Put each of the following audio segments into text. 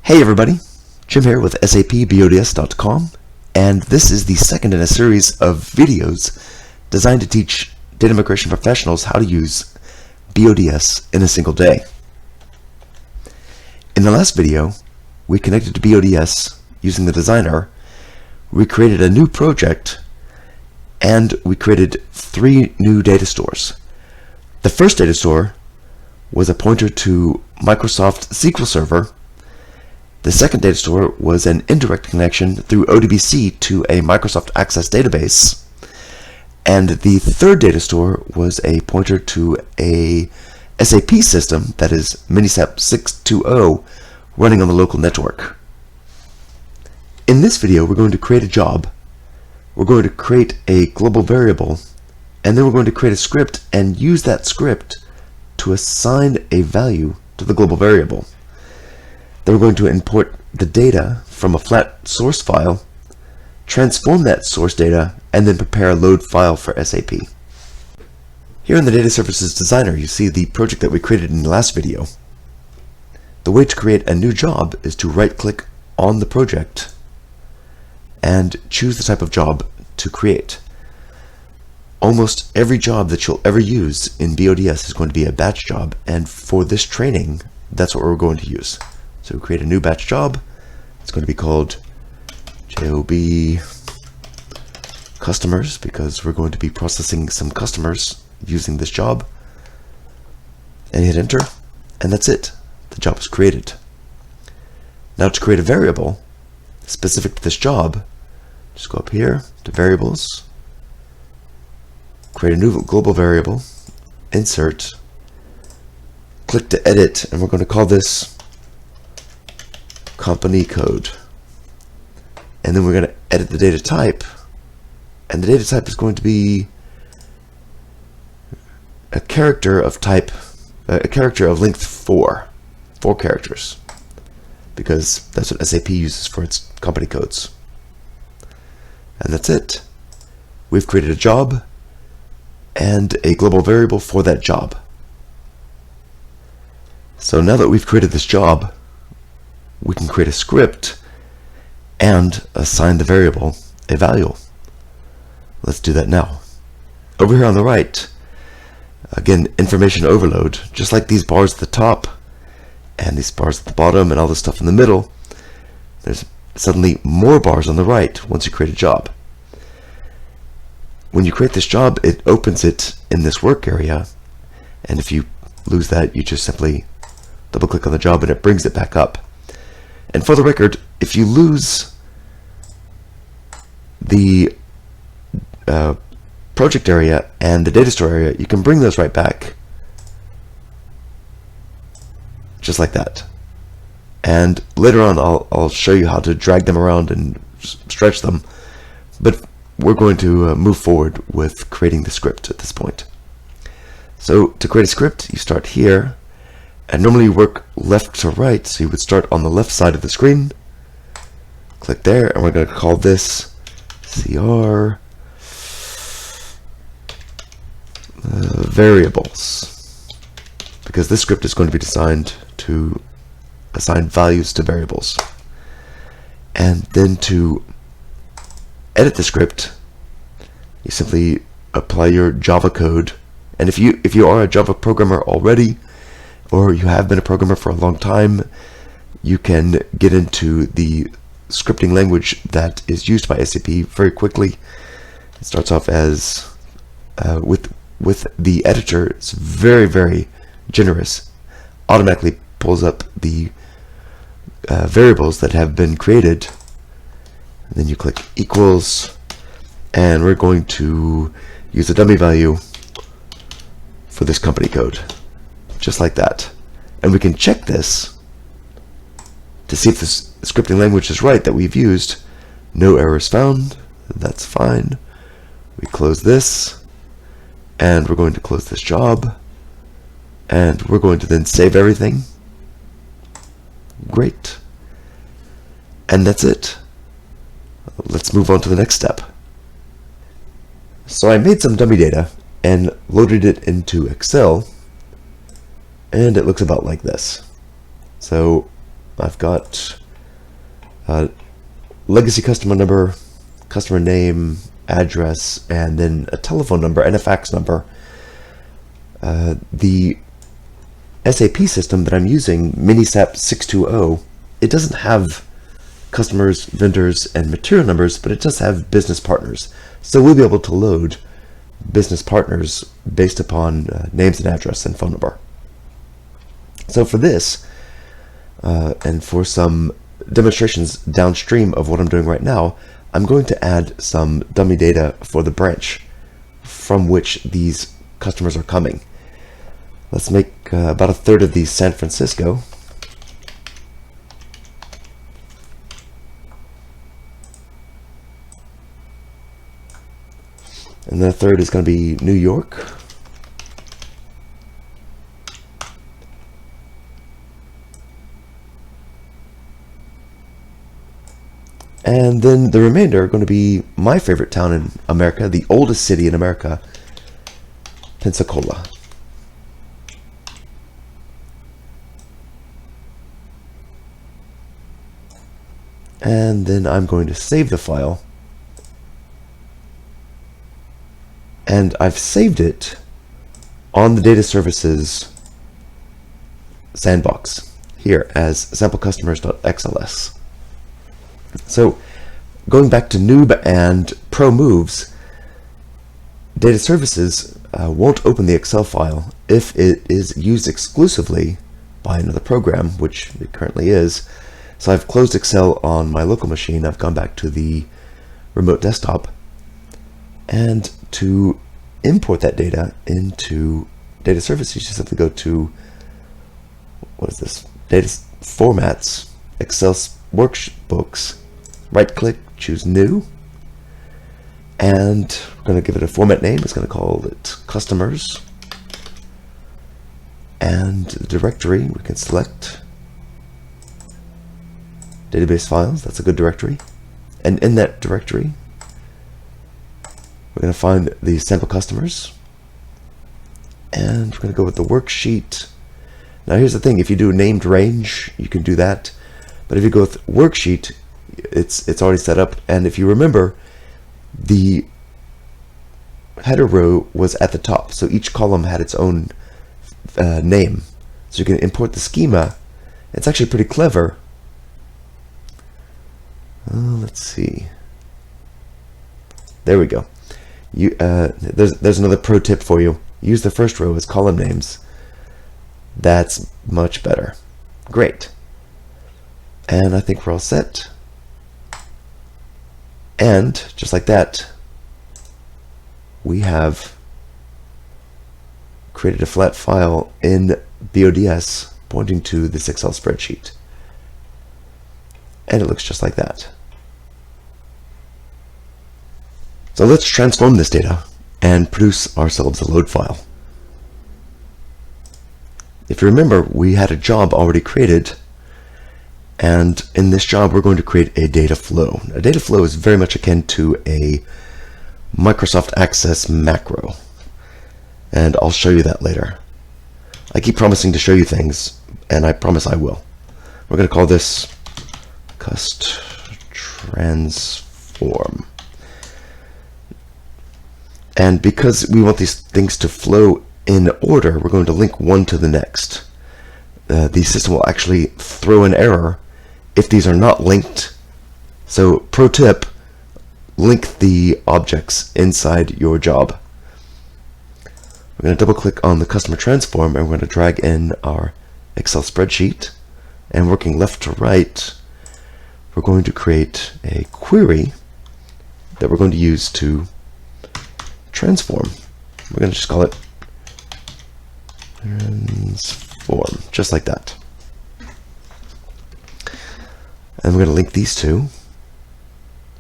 Hey everybody, Jim here with SAPBODS.com, and this is the second in a series of videos designed to teach data migration professionals how to use BODS in a single day. In the last video, we connected to BODS using the designer, we created a new project, and we created 3 new data stores. The first data store was a pointer to Microsoft SQL Server. The second data store was an indirect connection through ODBC to a Microsoft Access database. And the third data store was a pointer to a SAP system, that is Minisap 620, running on the local network. In this video, we're going to create a job, we're going to create a global variable, and then we're going to create a script and use that script to assign a value to the global variable. Then we're going to import the data from a flat source file, transform that source data, and then prepare a load file for SAP. Here in the Data Services Designer, you see the project that we created in the last video. The way to create a new job is to right-click on the project and choose the type of job to create. Almost every job that you'll ever use in BODS is going to be a batch job, and for this training, that's what we're going to use. So create a new batch job. It's going to be called JOB customers because we're going to be processing some customers using this job. And hit enter, and that's it. The job is created. Now to create a variable specific to this job, just go up here to variables, create a new global variable, insert, click to edit, and we're going to call this company code. And then we're going to edit the data type, and the data type is going to be a character of type, a character of length 4 characters, because that's what SAP uses for its company codes. And that's it. We've created a job and a global variable for that job. So now that we've created this job, we can create a script and assign the variable a value. Let's do that now. Over here on the right, again, information overload, just like these bars at the top and these bars at the bottom and all this stuff in the middle, there's suddenly more bars on the right once you create a job. When you create this job, it opens it in this work area, and if you lose that, you just simply double click on the job and it brings it back up. And for the record, if you lose the project area and the data store area, you can bring those right back, just like that. And later on, I'll show you how to drag them around and stretch them, but we're going to move forward with creating the script at this point. So to create a script, you start here, and normally you work left to right, so you would start on the left side of the screen, click there, and we're going to call this CR variables, because this script is going to be designed to assign values to variables. And then to edit the script, you simply apply your Java code, and if you are a Java programmer already, or you have been a programmer for a long time, you can get into the scripting language that is used by SAP very quickly. It starts off as with the editor. It's very, very generous. Automatically pulls up the variables that have been created. And then you click equals, and we're going to use a dummy value for this company code, just like that. And we can check this to see if this scripting language is right that we've used. No errors found. That's fine. We close this, and we're going to close this job, and we're going to then save everything. Great. And that's it. Let's move on to the next step. So I made some dummy data and loaded it into Excel, and it looks about like this. So I've got legacy customer number, customer name, address, and then a telephone number and a fax number. The SAP system that I'm using, Minisap 620, it doesn't have customers, vendors, and material numbers, but it does have business partners. So we'll be able to load business partners based upon names and address and phone number. So for this, and for some demonstrations downstream of what I'm doing right now, I'm going to add some dummy data for the branch from which these customers are coming. Let's make about a third of these San Francisco. And the third is going to be New York. And then the remainder are going to be my favorite town in America, the oldest city in America, Pensacola. And then I'm going to save the file. And I've saved it on the data services sandbox here as samplecustomers.xls. So going back to noob and pro moves, data services won't open the Excel file if it is used exclusively by another program, which it currently is. So I've closed Excel on my local machine. I've gone back to the remote desktop, and to import that data into data services, you just simply go to, what is this, data formats, Excel workbooks, right click, choose new, and we're going to give it a format name. It's going to call it customers, and the directory we can select database files. That's a good directory, and in that directory we're going to find the sample customers, and we're going to go with the worksheet. Now here's the thing, if you do named range, you can do that, but if you go with worksheet, it's already set up. And if you remember, the header row was at the top, so each column had its own name, so you can import the schema. It's actually pretty clever. Let's see, there we go. There's another pro tip for you. Use the first row as column names. That's much better. Great. And I think we're all set. And just like that, we have created a flat file in BODS pointing to this Excel spreadsheet. And it looks just like that. So let's transform this data and produce ourselves a load file. If you remember, we had a job already created, and in this job we're going to create a data flow. A data flow is very much akin to a Microsoft Access macro, and I'll show you that later. I keep promising to show you things, and I promise I will. We're going to call this cust transform. And because we want these things to flow in order, we're going to link one to the next. The system will actually throw an error if these are not linked. So pro tip, link the objects inside your job. We're going to double click on the customer transform, and we're going to drag in our Excel spreadsheet, and working left to right, we're going to create a query that we're going to use to transform. We're going to just call it transform, just like that. And we're going to link these two.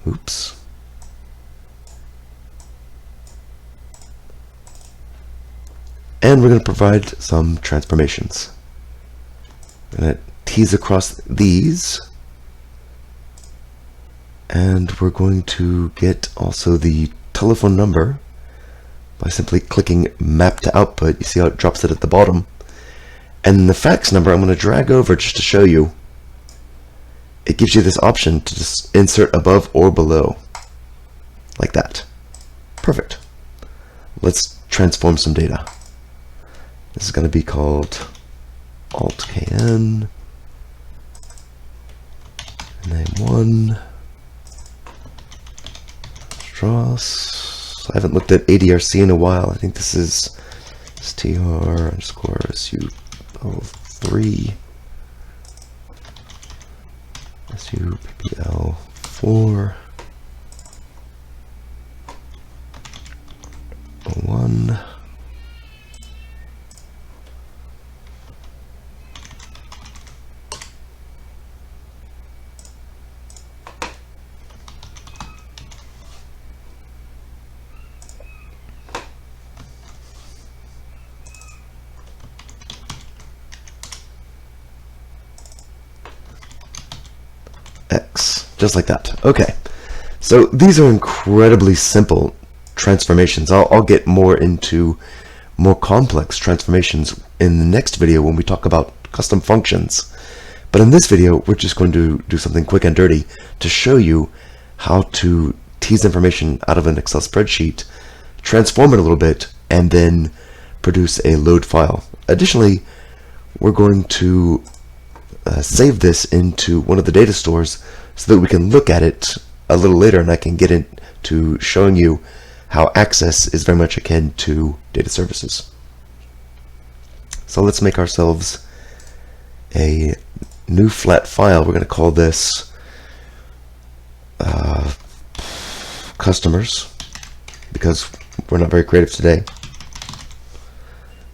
Oops. And we're going to provide some transformations. We're going to tease across these. And we're going to get also the telephone number by simply clicking map to output. You see how it drops it at the bottom. And the fax number I'm going to drag over just to show you. it gives you this option to just insert above or below, like that. Perfect. Let's transform some data. This is going to be called Alt-KN, name 1, Strauss. I haven't looked at ADRC in a while. I think this is str_su03 suppl4 1. X, just like that. Okay, so these are incredibly simple transformations. I'll get more into more complex transformations in the next video when we talk about custom functions. But in this video, we're just going to do something quick and dirty to show you how to tease information out of an Excel spreadsheet, transform it a little bit, and then produce a load file. Additionally, we're going to save this into one of the data stores so that we can look at it a little later, and I can get into showing you how Access is very much akin to data services. So let's make ourselves a new flat file. We're going to call this customers, because we're not very creative today.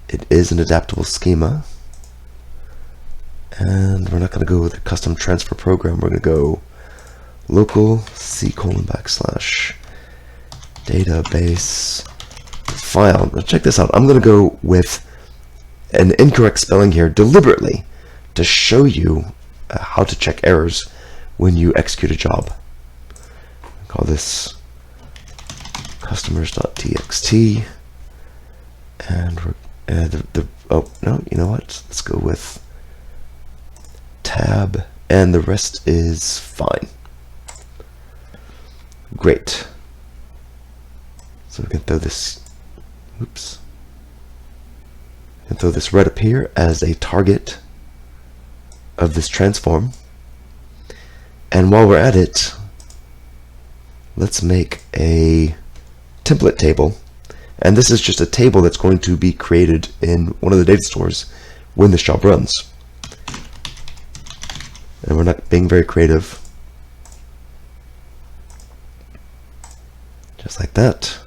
It is an adaptable schema. And we're not going to go with a custom transfer program. We're going to go local c:\database file. Now check this out. I'm going to go with an incorrect spelling here deliberately to show you how to check errors when you execute a job. I'll call this customers.txt, and we're oh no, you know what? Let's go with tab, and the rest is fine. Great. So we can throw this, oops, we can throw this right up here as a target of this transform. And while we're at it, let's make a template table. And this is just a table that's going to be created in one of the data stores when this job runs. And we're not being very creative. Just like that.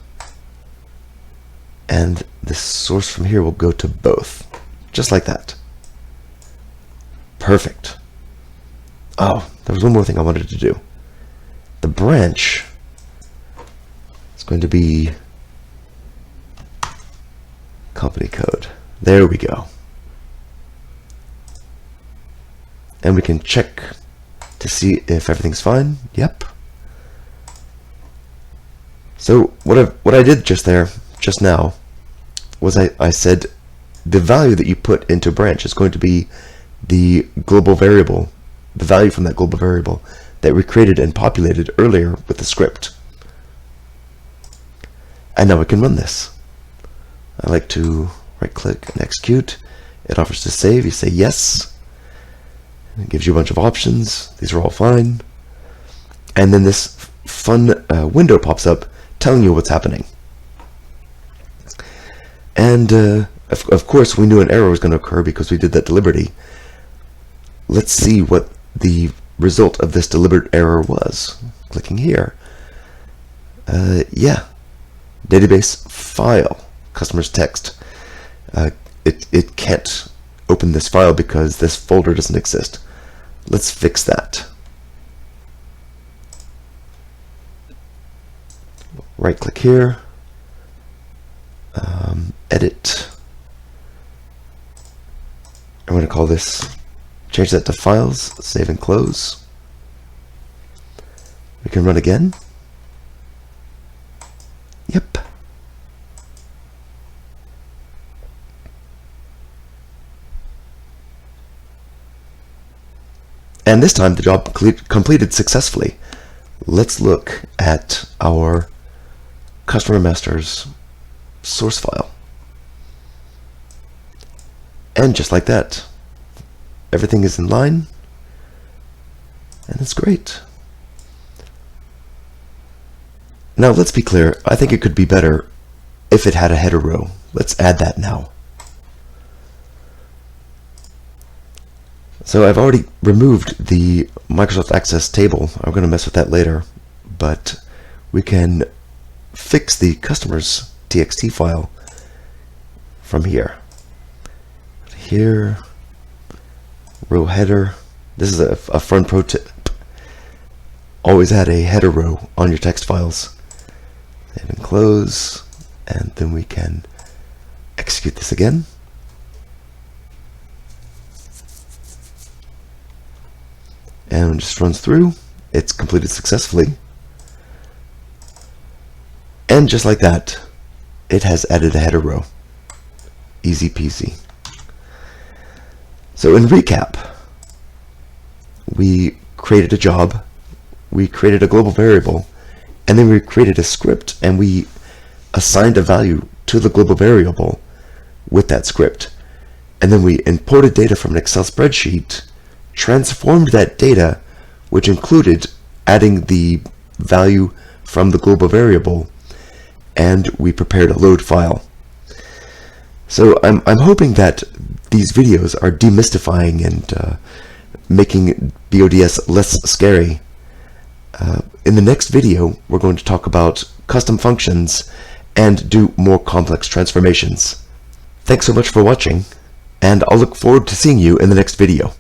And the source from here will go to both. Just like that. Perfect. Oh, there was one more thing I wanted to do. The branch is going to be company code. There we go. And we can check to see if everything's fine. Yep. So what I did just now, was I said the value that you put into branch is going to be the global variable, the value from that global variable that we created and populated earlier with the script. And now we can run this. I like to right click and execute. It offers to save. You say yes. It gives you a bunch of options. These are all fine. And then this fun window pops up telling you what's happening. And of course, we knew an error was going to occur because we did that deliberately. Let's see what the result of this deliberate error was. Clicking here. Yeah. Database file. Customers text. It can't open this file because this folder doesn't exist. Let's fix that. Right click here, edit. I'm going to call this, change that to files, save and close. We can run again. Yep. And this time the job completed successfully. Let's look at our customer master's source file. And just like that, everything is in line, and it's great. Now let's be clear, I think it could be better if it had a header row. Let's add that now. So I've already removed the Microsoft Access table. I'm going to mess with that later, but we can fix the customer's txt file from here. Here, row header. This is a fun pro tip. Always add a header row on your text files. Save and close, and then we can execute this again. And it just runs through. It's completed successfully. And just like that, it has added a header row. Easy peasy. So in recap, we created a job, we created a global variable, and then we created a script, and we assigned a value to the global variable with that script. And then we imported data from an Excel spreadsheet, transformed that data, which included adding the value from the global variable, and we prepared a load file. So I'm hoping that these videos are demystifying and making BODS less scary. In the next video, we're going to talk about custom functions and do more complex transformations. Thanks so much for watching, and I'll look forward to seeing you in the next video.